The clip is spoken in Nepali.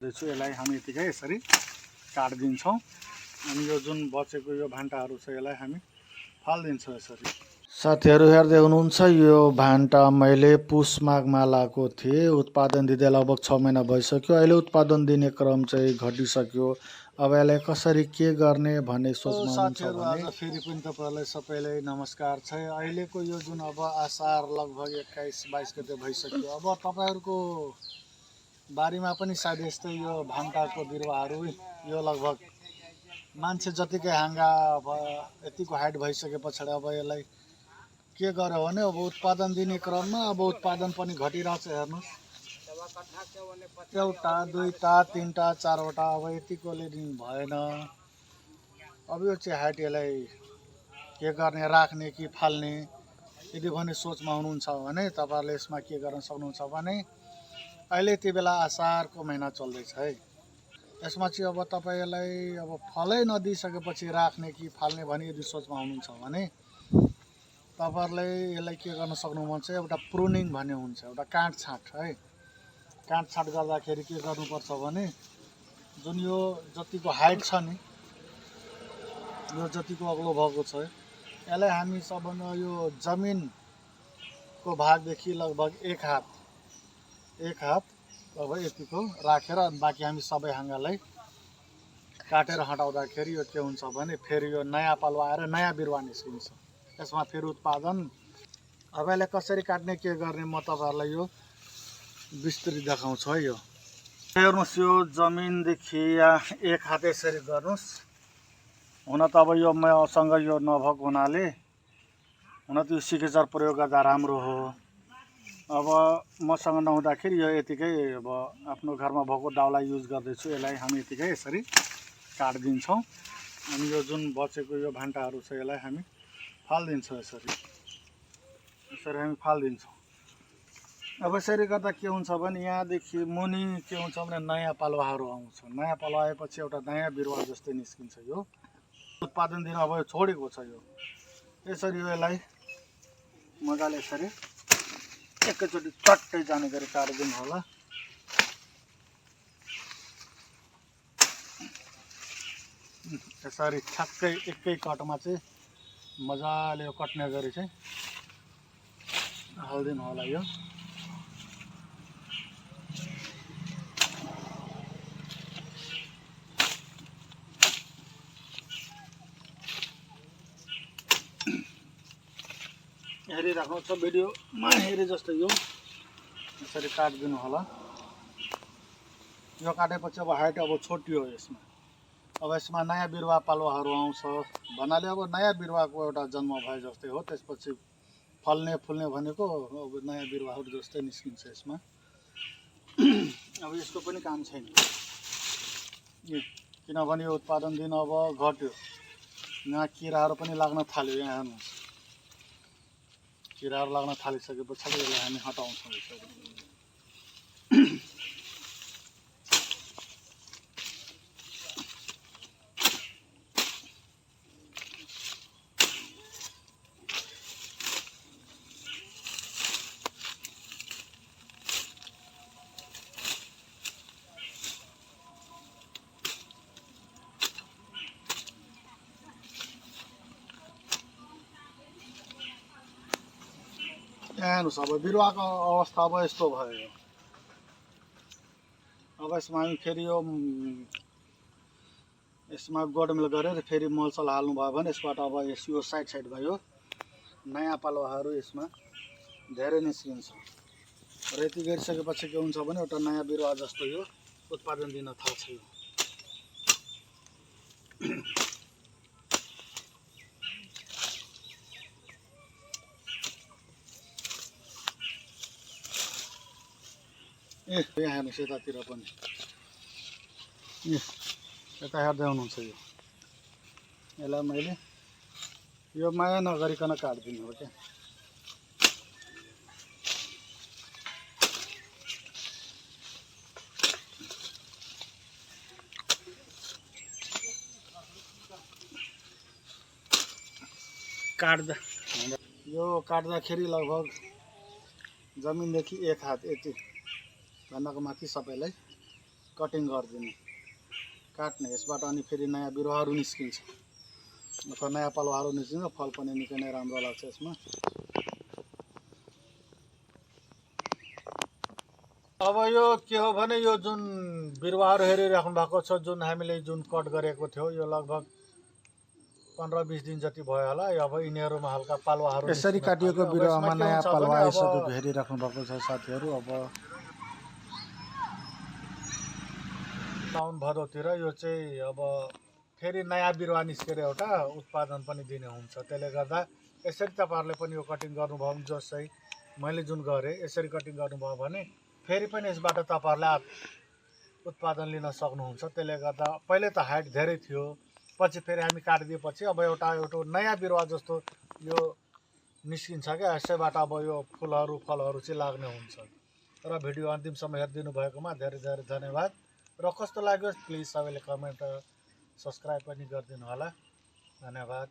यसलाई हामी यतिकै यसरी काट्दिन्छौँ अनि यो जुन बचेको यो भान्टाहरू छ यसलाई हामी फाल्दिन्छौँ यसरी। साथीहरू हेर्दै हुनुहुन्छ यो भान्टा मैले पुस माघमा लाएको थिएँ, उत्पादन दिँदै लगभग 6 महिना भइसक्यो। अहिले उत्पादन दिने क्रम चाहिँ घटिसक्यो। अब यसलाई कसरी के गर्ने भन्ने सोचमा हुनुहुन्छ भने आज फेरि पनि तपाईँहरूलाई सबैलाई नमस्कार छ। अहिलेको यो जुन अब असार लगभग 21-22 गते भइसक्यो। अब तपाईँहरूको बारीमा पनि सायद यस्तै यो भान्टाको बिरुवाहरू यो लगभग मान्छे जतिकै हाँगा अब यतिको हाइट भइसके पछाडि अब यसलाई के गर्यो भने अब उत्पादन दिने क्रममा अब उत्पादन पनि घटिरहेछ। हेर्नुहोस्, एउटा दुईटा तीनटा चारवटा अब यतिकोले भएन। अब यो चाहिँ हाइट यसलाई के गर्ने, राख्ने कि फाल्ने, यदि भने सोचमा हुनुहुन्छ भने तपाईँहरूले यसमा के गर्न सक्नुहुन्छ भने अहिले यति बेला असारको महिना चल्दैछ है। यसमा चाहिँ अब तपाईँलाई अब फलै नदिइसकेपछि राख्ने कि फाल्ने भने यदि सोचमा हुनुहुन्छ भने तपाईँहरूले यसलाई के गर्न सक्नुहुन्छ, एउटा प्रुनिङ भन्ने हुन्छ, एउटा काटछाँट है। काटछाँट गर्दाखेरि के गर्नुपर्छ भने जुन यो जतिको हाइट छ नि, यो जतिको अग्लो भएको छ यसलाई हामी सबभन्दा यो जमिनको भागदेखि लगभग एक हात अब यतिको राखेर बाँकी हामी सबै हाँगालाई काटेर हटाउँदाखेरि यो के हुन्छ भने फेरि यो नयाँ पालो आएर नयाँ बिरुवा निस्किन्छ। यसमा फेरि उत्पादन। अब यसलाई कसरी काट्ने के गर्ने म तपाईँहरूलाई यो विस्तृत देखाउँछु है। यो हेर्नुहोस्, यो जमिनदेखि या एक हात यसरी गर्नुहोस्। हुन त अब यो मसँग यो नभएको हुनाले हुन त यो सिकेचर प्रयोग गर्दा राम्रो हो। अब मसँग नहुँदाखेरि यो यतिकै अब आफ्नो घरमा भएको दाउला युज गर्दैछु। यसलाई हामी यतिकै यसरी काट्दिन्छौँ अनि यो जुन बचेको यो भान्टाहरू छ यसलाई हामी फाल्दिन्छौँ यसरी हामी फाल्दिन्छौँ। अब यसरी गर्दा के हुन्छ भने यहाँदेखि मुनि के हुन्छ भने नयाँ पालुवाहरू आउँछ। नयाँ पालुवा आएपछि एउटा नयाँ बिरुवा जस्तै निस्किन्छ। यो उत्पादन दिन अब यो छोडेको छ। यो यसरी यसलाई मजाले यसरी एकैचोटि चट्टै जाने गरी काटिदिनु होला। यसरी ठ्याक्कै एकै कटमा चाहिँ मजाले यो कट्ने गरी चाहिँ हालिदिनु होला। यो हेरिराख्नु छ भिडियोमा हेरे जस्तो यो यसरी काटिदिनु होला। यो काटेपछि अब हाइट अब छोटियो यसमा। अब यसमा नयाँ बिरुवा पालुवाहरू आउँछ भन्नाले अब नयाँ बिरुवाको एउटा जन्म भए जस्तै हो। त्यसपछि फल्ने फुल्ने भनेको अब नयाँ बिरुवाहरू जस्तै निस्किन्छ यसमा। अब यसको पनि काम छैन किनभने यो उत्पादन दिन अब घट्यो। यहाँ किराहरू पनि लाग्न थाल्यो। यहाँ हेर्नुहोस्, किराहरू लाग्न थालिसके पछाडि यसलाई हामी हटाउँछौँ यसरी। हेर्नुहोस्, अब बिरुवाको अवस्था अब यस्तो भयो। अब यसमा हामी फेरि यसमा गोडमेल गरेर फेरि मलसल हाल्नुभयो भने यसबाट अब यो साइड भयो नयाँ पालुवाहरू यसमा धेरै निस्किन्छ। र यति गरिसकेपछि के हुन्छ भने एउटा नयाँ बिरुवा जस्तो यो उत्पादन दिन थाल्छ। यो यहाँ हेर्नुहोस्, यतातिर पनि यता हेर्दै हुनुहुन्छ। यो यसलाई मैले यो माया नगरिकन काटिदिनु हो क्या। यो काट्दाखेरि लगभग जमिनदेखि एक हात यति भन्दाको माथि सबैलाई कटिङ गरिदिने, काट्ने, यसबाट अनि फेरि नयाँ बिरुवाहरू निस्किन्छ अथवा नयाँ पालुवाहरू निस्किन्छ। फल पनि निकै नै राम्रो लाग्छ यसमा। अब यो के हो भने यो जुन बिरुवाहरू हेरिराख्नु भएको छ, जुन हामीले जुन कट गरेको थियो, यो लगभग 15-20 दिन जति भयो होला। अब यिनीहरूमा हल्का पालुवाहरू यसरी काटिएको बिरुवामा नयाँ पालुवा आइसकेको हेरिराख्नु भएको छ साथीहरू। अब साउन भदौतिर यो चाहिँ अब फेरि नयाँ बिरुवा निस्केर एउटा उत्पादन पनि दिने हुन्छ। त्यसले गर्दा यसरी तपाईँहरूले पनि यो कटिङ गर्नुभयो भने, जसै मैले जुन गरेँ यसरी कटिङ गर्नुभयो भने फेरि पनि यसबाट तपाईँहरूले उत्पादन लिन सक्नुहुन्छ। त्यसले गर्दा पहिले त हाइट धेरै थियो, पछि फेरि हामी काटिदिएपछि अब एउटा नयाँ बिरुवा जस्तो यो निस्किन्छ क्या। यसैबाट अब यो फुलहरू फलहरू चाहिँ लाग्ने हुन्छ। र भिडियो अन्तिमसम्म हेरिदिनु भएकोमा धेरै धेरै धन्यवाद। र कस्तो लाग्यो प्लिज सबैले कमेन्ट र सब्सक्राइब पनि गरिदिनु होला। धन्यवाद।